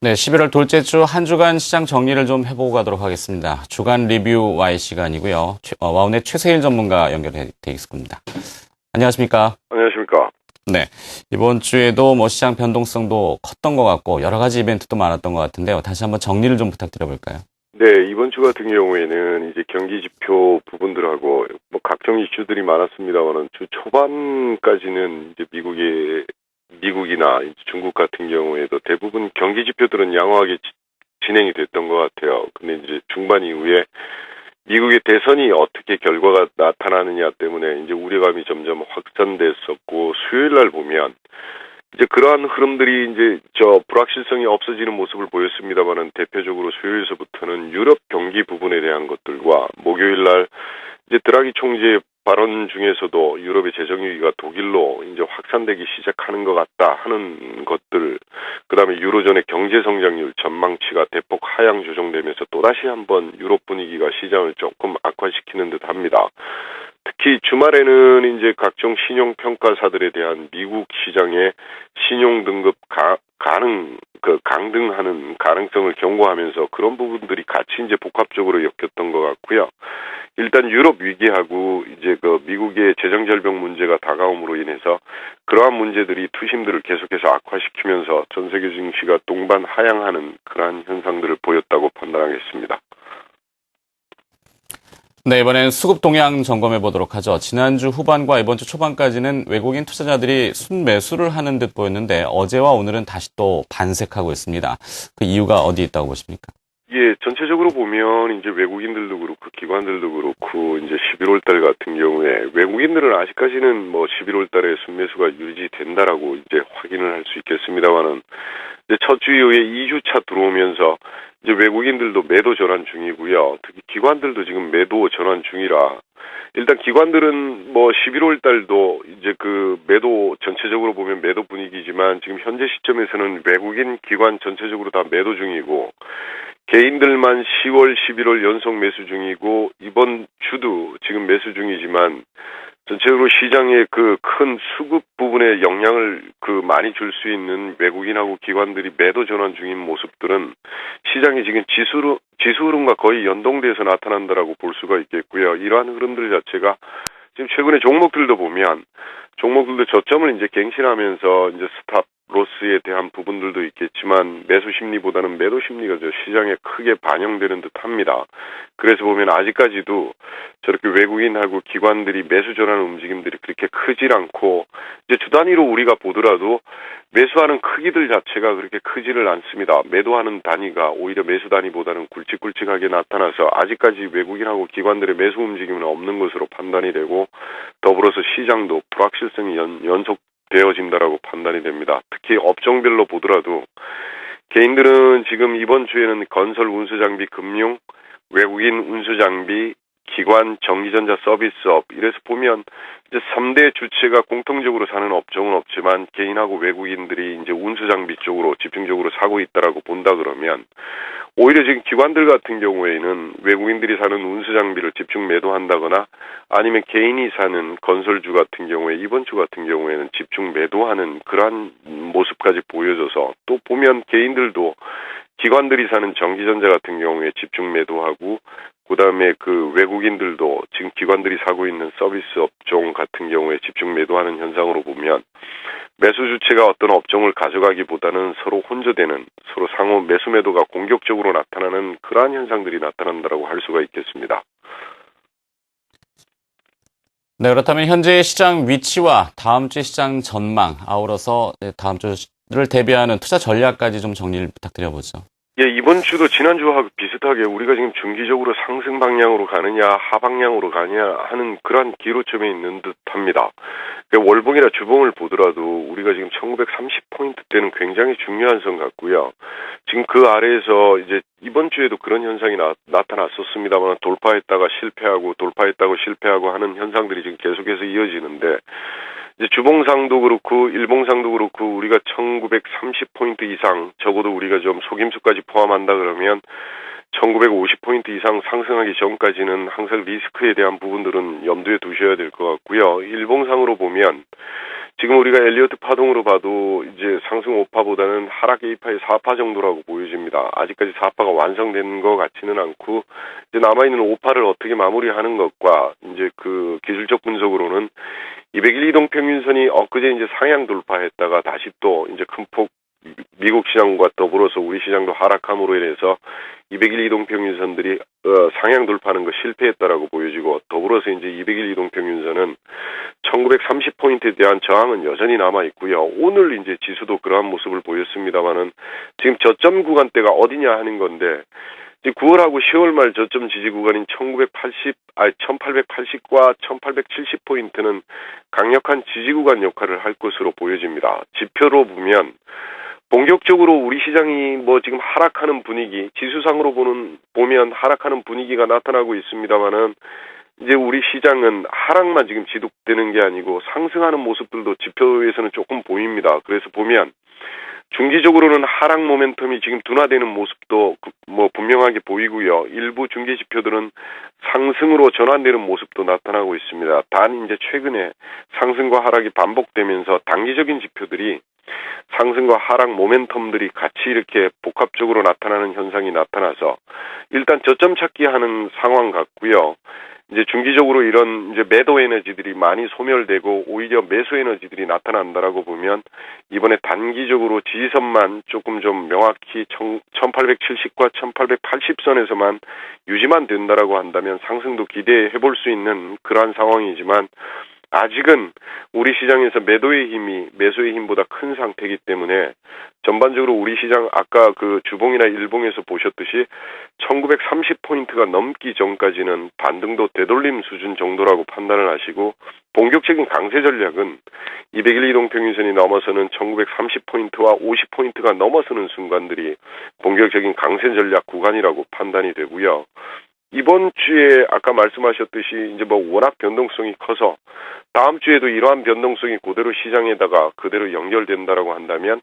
네, 11월 둘째 주 한 주간 시장 정리를 좀 해보고 가도록 하겠습니다. 주간 리뷰 Y 시간이고요. 와운의 최세일 전문가 연결돼 있습니다. 안녕하십니까? 안녕하십니까? 네, 이번 주에도 시장 변동성도 컸던 것 같고 여러 가지 이벤트도 많았던 것 같은데요. 다시 한번 정리를 좀 부탁드려볼까요? 네, 이번 주 같은 경우에는 이제 경기 지표 부분들하고 각종 이슈들이 많았습니다만은 주 초반까지는 이제 미국이나 이제 중국 같은 경우에도 대부분 경기 지표들은 양호하게 진행이 됐던 것 같아요. 근데 이제 중반 이후에 미국의 대선이 어떻게 결과가 나타나느냐 때문에 이제 우려감이 점점 확산됐었고, 수요일 날 보면 이제 그러한 흐름들이 이제 불확실성이 없어지는 모습을 보였습니다만은, 대표적으로 수요일서부터는 유럽 경기 부분에 대한 것들과, 목요일 날 이제 드라기 총재의 발언 중에서도 유럽의 재정 위기가 독일로 이제 확산되기 시작하는 것 같다 하는 것들, 그다음에 유로존의 경제 성장률 전망치가 대폭 하향 조정되면서 또다시 한번 유럽 분위기가 시장을 조금 악화시키는 듯 합니다. 특히 주말에는 이제 각종 신용 평가사들에 대한 미국 시장의 신용 등급 강등하는 가능성을 경고하면서 그런 부분들이 같이 이제 복합적으로 엮였던 것 같고요. 일단 유럽 위기하고 이제 미국의 재정 절벽 문제가 다가옴으로 인해서 그러한 문제들이 투심들을 계속해서 악화시키면서 전 세계 증시가 동반 하향하는 그러한 현상들을 보였다고 판단하겠습니다. 네, 이번엔 수급 동향 점검해 보도록 하죠. 지난주 후반과 이번 주 초반까지는 외국인 투자자들이 순매수를 하는 듯 보였는데 어제와 오늘은 다시 또 반색하고 있습니다. 그 이유가 어디 있다고 보십니까? 예, 전체적으로 보면 이제 외국인들도 그렇고 기관들도 그렇고 이제 11월 달 같은 경우에 외국인들은 아직까지는 11월 달에 순매수가 유지된다라고 이제 확인을 할 수 있겠습니다만은, 이제 첫 주 이후에 2주차 들어오면서 이제 외국인들도 매도 전환 중이고요. 특히 기관들도 지금 매도 전환 중이라, 일단 기관들은 11월 달도 이제 매도, 전체적으로 보면 매도 분위기지만 지금 현재 시점에서는 외국인 기관 전체적으로 다 매도 중이고, 개인들만 10월, 11월 연속 매수 중이고, 이번 주도 지금 매수 중이지만, 전체적으로 시장의 큰 수급 부분에 영향을 많이 줄 수 있는 외국인하고 기관들이 매도 전환 중인 모습들은 시장이 지금 지수 흐름과 거의 연동돼서 나타난다라고 볼 수가 있겠고요. 이러한 흐름들 자체가 지금 최근에 종목들도 보면 종목들도 저점을 이제 갱신하면서 이제 스탑 로스에 대한 부분들도 있겠지만 매수 심리보다는 매도 심리가 시장에 크게 반영되는 듯 합니다. 그래서 보면 아직까지도 저렇게 외국인하고 기관들이 매수 전환 움직임들이 그렇게 크질 않고, 이제 주 단위로 우리가 보더라도 매수하는 크기들 자체가 그렇게 크지를 않습니다. 매도하는 단위가 오히려 매수 단위보다는 굵직굵직하게 나타나서 아직까지 외국인하고 기관들의 매수 움직임은 없는 것으로 판단이 되고, 더불어서 시장도 불확실성이 연속되어진다라고 판단이 됩니다. 특히 업종별로 보더라도 개인들은 지금 이번 주에는 건설, 운수장비, 금융, 외국인 운수장비, 기관, 전기전자 서비스업, 이래서 보면 이제 3대 주체가 공통적으로 사는 업종은 없지만 개인하고 외국인들이 이제 운수장비 쪽으로 집중적으로 사고 있다라고 본다 그러면, 오히려 지금 기관들 같은 경우에는 외국인들이 사는 운수장비를 집중 매도한다거나, 아니면 개인이 사는 건설주 같은 경우에 이번 주 같은 경우에는 집중 매도하는 그러한 모습까지 보여져서, 또 보면 개인들도 기관들이 사는 전기전자 같은 경우에 집중 매도하고, 그다음에 외국인들도 지금 기관들이 사고 있는 서비스 업종 같은 경우에 집중 매도하는 현상으로 보면, 매수 주체가 어떤 업종을 가져가기보다는 서로 혼조되는, 서로 상호 매수 매도가 공격적으로 나타나는 그러한 현상들이 나타난다고 할 수가 있겠습니다. 네, 그렇다면 현재의 시장 위치와 다음 주의 시장 전망, 아울러서 다음 주를 대비하는 투자 전략까지 좀 정리를 부탁드려보죠. 예, 이번 주도 지난주와 비슷하게 우리가 지금 중기적으로 상승 방향으로 가느냐, 하방향으로 가느냐 하는 그러한 기로점에 있는 듯 합니다. 월봉이나 주봉을 보더라도 우리가 지금 1930포인트대는 굉장히 중요한 선 같고요. 지금 그 아래에서 이제 이번 주에도 그런 현상이 나타났었습니다만, 돌파했다가 실패하고 하는 현상들이 지금 계속해서 이어지는데, 이제 주봉상도 그렇고 일봉상도 그렇고 우리가 1930포인트 이상, 적어도 우리가 좀 속임수까지 포함한다 그러면 1950포인트 이상 상승하기 전까지는 항상 리스크에 대한 부분들은 염두에 두셔야 될 것 같고요. 일봉상으로 보면 지금 우리가 엘리어트 파동으로 봐도 이제 상승 5파보다는 하락 A파의 4파 정도라고 보여집니다. 아직까지 4파가 완성된 것 같지는 않고 이제 남아있는 5파를 어떻게 마무리하는 것과 이제 그 기술적 분석으로는 200일 이동평균선이 엊그제 이제 상향 돌파했다가 다시 또 이제 큰 폭 미국 시장과 더불어서 우리 시장도 하락함으로 인해서 200일 이동평균선들이 상향 돌파하는 거 실패했다라고 보여지고 더불어서 이제 200일 이동평균선은 1930포인트에 대한 저항은 여전히 남아 있고요. 오늘 이제 지수도 그러한 모습을 보였습니다만은 지금 저점 구간대가 어디냐 하는 건데 9월하고 10월 말 저점 지지 구간인 1880과 1870포인트는 강력한 지지 구간 역할을 할 것으로 보여집니다. 지표로 보면 본격적으로 우리 시장이 뭐 지금 하락하는 분위기, 지수상으로 보면 하락하는 분위기가 나타나고 있습니다만은 이제 우리 시장은 하락만 지금 지속되는 게 아니고 상승하는 모습들도 지표에서는 조금 보입니다. 그래서 보면 중기적으로는 하락 모멘텀이 지금 둔화되는 모습도 뭐 분명하게 보이고요. 일부 중기 지표들은 상승으로 전환되는 모습도 나타나고 있습니다. 단 이제 최근에 상승과 하락이 반복되면서 단기적인 지표들이 상승과 하락 모멘텀들이 같이 이렇게 복합적으로 나타나는 현상이 나타나서 일단 저점 찾기 하는 상황 같고요. 이제 중기적으로 이런 이제 매도 에너지들이 많이 소멸되고 오히려 매수 에너지들이 나타난다라고 보면 이번에 단기적으로 지지선만 조금 좀 명확히 1870과 1880선에서만 유지만 된다라고 한다면 상승도 기대해 볼 수 있는 그러한 상황이지만 아직은 우리 시장에서 매도의 힘이 매수의 힘보다 큰 상태이기 때문에 전반적으로 우리 시장 아까 그 주봉이나 일봉에서 보셨듯이 1930포인트가 넘기 전까지는 반등도 되돌림 수준 정도라고 판단을 하시고 본격적인 강세 전략은 200일 이동평균선이 넘어서는 1930포인트와 50포인트가 넘어서는 순간들이 본격적인 강세 전략 구간이라고 판단이 되고요. 이번 주에 아까 말씀하셨듯이 이제 뭐 워낙 변동성이 커서 다음 주에도 이러한 변동성이 그대로 시장에다가 그대로 연결된다라고 한다면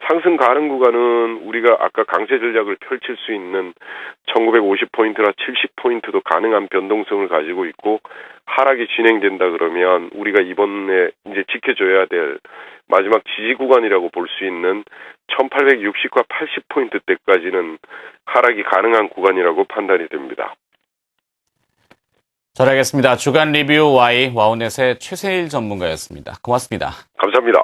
상승 가능 구간은 우리가 아까 강세 전략을 펼칠 수 있는 1950포인트나 70포인트도 가능한 변동성을 가지고 있고 하락이 진행된다 그러면 우리가 이번에 이제 지켜줘야 될 마지막 지지 구간이라고 볼 수 있는 1860과 80포인트 때까지는 하락이 가능한 구간이라고 판단이 됩니다. 잘 알겠습니다. 주간 리뷰 Y 와우넷의 최세일 전문가였습니다. 고맙습니다. 감사합니다.